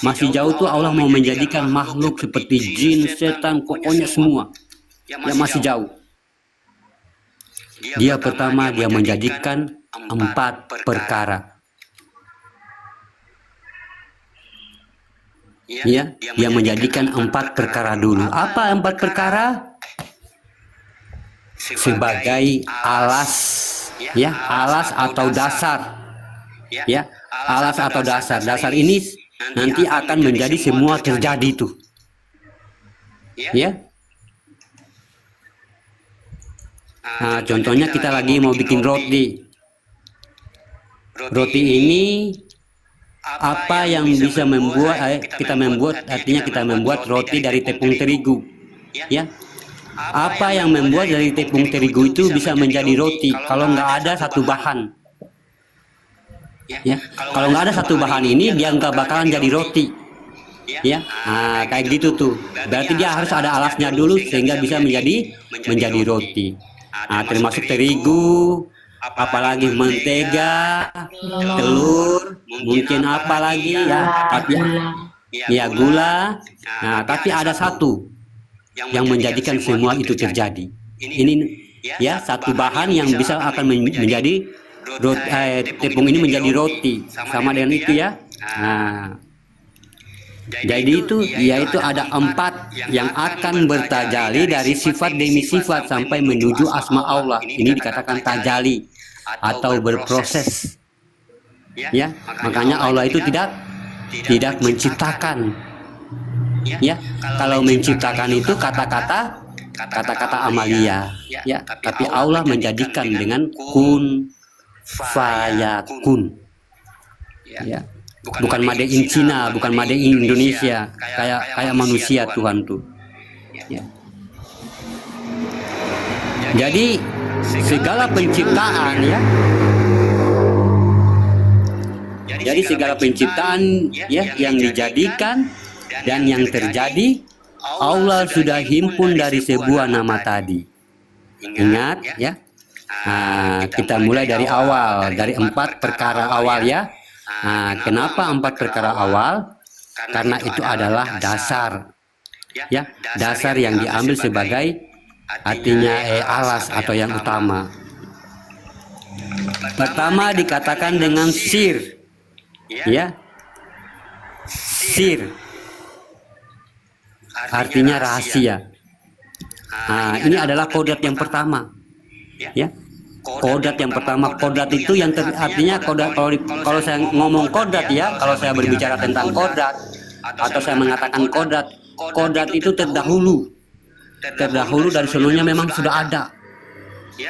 Masih jauh tuh Allah mau menjadikan makhluk seperti jin, setan, pokoknya semua. Ya masih jauh. Dia pertama dia menjadikan 4 perkara. Ya, dia menjadikan 4 perkara dulu. Apa 4 perkara? Sebagai alas, ya, alas atau dasar. Ya, alas atau dasar. Dasar ini nanti akan menjadi semua terjadi tuh. Ya. Nah, contohnya kita lagi mau bikin roti. Roti ini apa yang bisa membuat artinya kita membuat roti dari tepung terigu. Ya. Apa yang membuat dari tepung terigu itu bisa menjadi roti kalau nggak ada satu bahan. Ya, kalau nggak ada satu bahan ini dia nggak bakalan jadi roti. Ya, nah, kayak gitu tuh. Berarti dia harus ada alasnya dulu sehingga bisa menjadi roti. Nah, termasuk terigu, apalagi mentega, telur, mungkin apa lagi ya, tapi ya gula. Nah, tapi ada satu yang menjadikan semua itu terjadi. Ini ya satu bahan yang bisa akan menjadi roti, tepung ini menjadi roti sama dengan itu ya. Nah, jadi itu yaitu ada 4 yang akan bertajali dari sifat demi sifat sampai menuju asma Allah. Ini dikatakan tajali atau berproses. Ya, makanya Allah itu tidak menciptakan. Ya, kalau menciptakan itu kata-kata amalia. Ya, tapi Allah menjadikan dengan kun fayakun. Ya. Bukan made in Cina, bukan made in Indonesia, kayak manusia Tuhan tuh. Ya. Jadi segala penciptaan ya. Jadi segala penciptaan ya yang dijadikan dan yang terjadi Allah sudah himpun dari sebuah nama tadi. Ingat ya. Nah, kita mulai dari awal, dari 4 perkara awal ya. Nah, kenapa 4 perkara awal? Karena itu adalah dasar. Ya, dasar yang diambil sebagai artinya alas atau yang utama. Pertama dikatakan dengan sir. Ya. Sir. Artinya rahasia. Nah, ini adalah kodrat yang pertama. Ya. Kodrat yang pertama, kodrat itu yang artinya kodrat, kalau saya ngomong kodrat ya, kalau saya berbicara tentang kodrat atau saya mengatakan kodrat itu terdahulu dari sebelumnya memang sudah ada.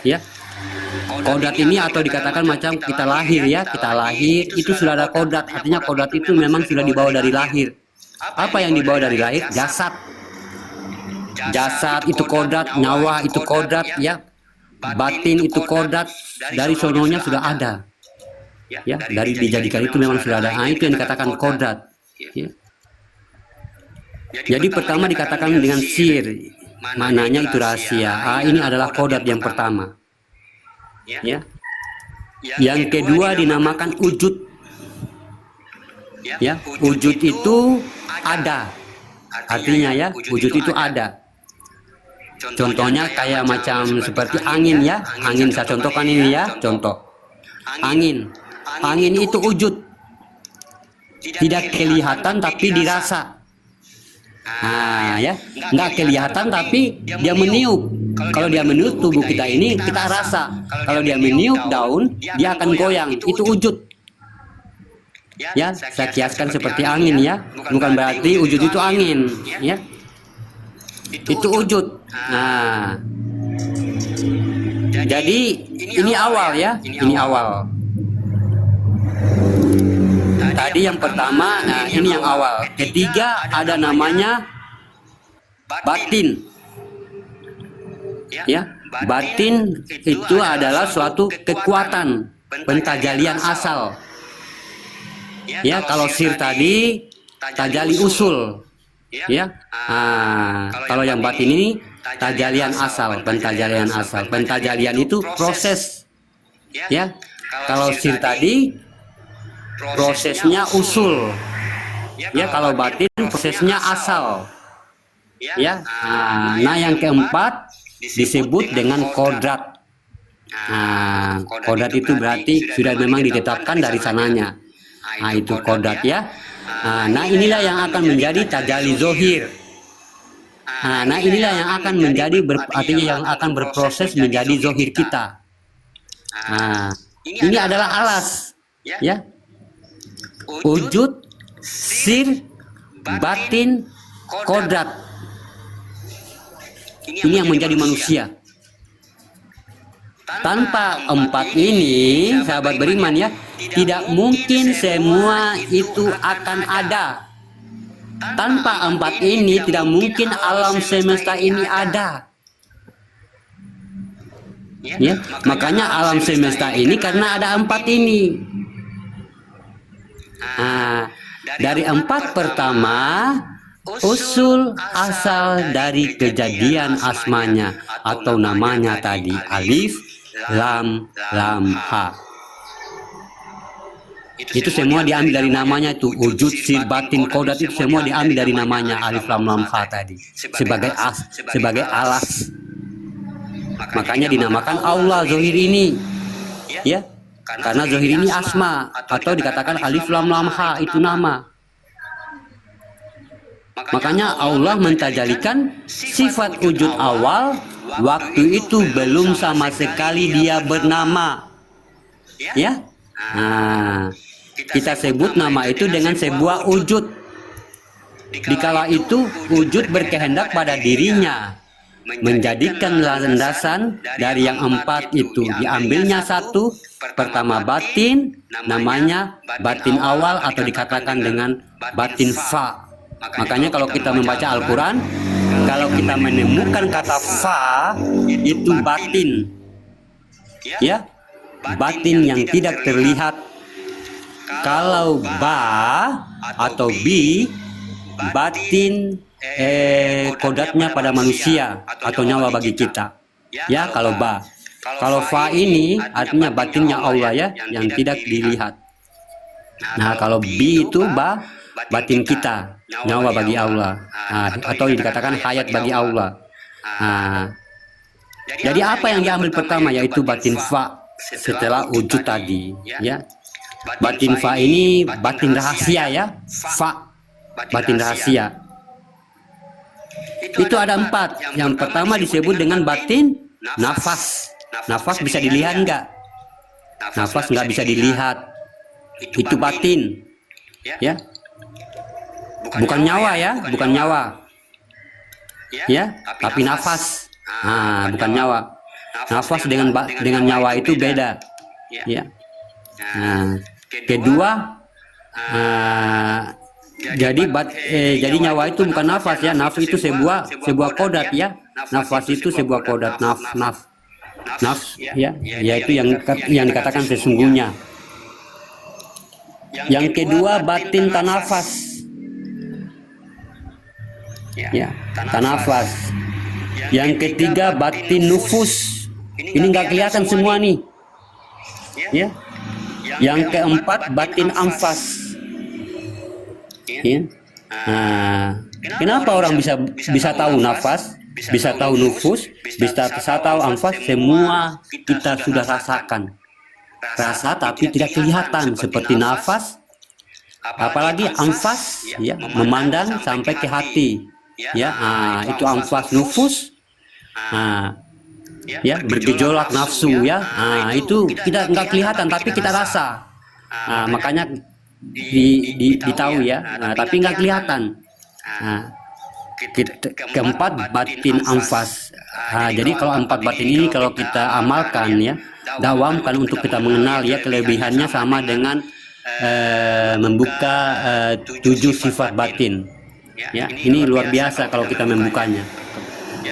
Ya, kodrat ini atau dikatakan macam kita lahir ya, kita lahir itu sudah ada kodrat, artinya kodrat itu memang sudah dibawa dari lahir. Apa yang dibawa dari lahir? Jasad itu kodrat, nyawa itu kodrat ya. Batin itu kodrat dari sononya sudah ada ya, dari dijadikan itu memang sudah ada. Nah, itu yang dikatakan kodrat ya. Jadi pertama dikatakan dengan sir, maknanya itu rahasia. Ini adalah kodrat yang pertama ya. Yang kedua dinamakan wujud ya. Wujud itu ada, artinya ya wujud itu ada. Contohnya kayak macam seperti angin ya. Angin saya contohkan ini ya, contoh. Angin itu wujud. Tidak kelihatan tapi dirasa. Nah ya, nggak kelihatan tapi dia meniup. Kalau dia meniup tubuh kita ini kita rasa. Kalau dia meniup daun, dia akan goyang. Itu wujud. Ya, saya kiaskan seperti angin ya. Bukan berarti wujud itu angin ya. Itu wujud. Nah, jadi ini awal ya, ini awal. Tadi yang pertama, nah ini yang awal. Ketiga ada namanya batin. Ya, batin itu adalah suatu kekuatan, pentajalian asal. Ya, kalau sir tadi tajali usul. Ya, kalau yang batin ini tajalian asal, pentajalian asal. Pentajalian itu proses. Ya, kalau sir tadi prosesnya usul. Ya, kalau batin prosesnya asal. Ya, nah yang keempat disebut dengan kodrat. Kodrat itu berarti sudah memang ditetapkan dari sananya. Nah, itu kodrat ya. Nah, inilah yang akan menjadi tajalli zohir. Nah, inilah yang akan menjadi artinya yang akan berproses menjadi zohir kita. Ini adalah alas, ya. Wujud, sir, batin, kodrat. Ini yang menjadi manusia. Tanpa empat ini, sahabat beriman ya, tidak mungkin semua itu akan ada. Tanpa empat ini, tidak mungkin alam semesta ini ada. Ya, makanya alam semesta ini karena ada empat ini. Dari empat pertama, usul asal dari kejadian asmanya atau namanya tadi alif, lam, ha. Itu semua diambil dari namanya itu wujud, sir, batin, kodrat itu semua diambil dari namanya alif, lam, ha tadi sebagai alas. Makanya dinamakan Allah zohir ini, ya, karena zohir ini asma atau dikatakan alif, lam, ha itu nama. Makanya Allah mentajalikan sifat wujud awal waktu itu belum sama sekali dia bernama. Ya, kita sebut nama itu dengan sebuah wujud. Dikala itu wujud berkehendak pada dirinya, menjadikan landasan dari yang empat itu. Diambilnya satu, pertama batin, namanya batin awal atau dikatakan dengan batin fa. Makanya kalau kita membaca Al-Quran, kalau kita menemukan kata fa, itu batin. Ya, batin yang tidak terlihat. Kalau ba atau bi, batin kodratnya pada manusia atau nyawa bagi kita. Ya, kalau ba. Kalau fa ini artinya batinnya Allah ya, yang tidak dilihat. Nah, kalau bi itu ba, batin kita, nyawa bagi Allah, atau dikatakan hayat bagi Allah. Jadi apa yang diambil pertama yaitu batin fa setelah wujud tadi, ya. Batin fa ini batin rahasia ya, fa batin rahasia. Itu ada empat. Yang pertama disebut dengan batin nafas. Nafas bisa dilihat enggak? Nafas nggak bisa dilihat. Itu batin, ya. Bukan nyawa ya, bukan nyawa. Ya, tapi nafas. Bukan nyawa. Nafas dengan nyawa itu beda. Ya. Kedua, jadi nyawa itu bukan nafas ya. Nafas itu sebuah kodrat ya. Nafas itu sebuah kodrat, nafs ya, yaitu yang dikatakan sesungguhnya. Yang kedua batin tanafas. Ya, tanafas. Yang ketiga batin nufus. Ini nggak kelihatan semua nih. Ya. Yang keempat batin anfas. Ya. Kenapa orang bisa tahu nafas, bisa tahu nufus, bisa tahu anfas? Semua kita sudah rasakan. Rasa tapi tidak kelihatan seperti nafas. Apalagi anfas, ya, memandang sampai ke hati. Ya, itu anfas. Nufus, ya, bergejolak nafsu ya, itu kita nggak kelihatan tapi kita rasa. Makanya ditahu ya, tapi nggak kelihatan. Keempat batin anfas. Jadi kalau empat batin ini kalau kita amalkan ya, dawamkan untuk kita mengenal ya, kelebihannya sama dengan membuka 7 sifat batin. Ya, ini luar biasa kalau kita membukanya.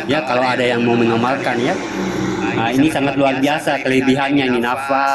Ya, kalau ada yang mau mengamalkan ya. Nah, ini sangat luar biasa kelebihannya ini nafas.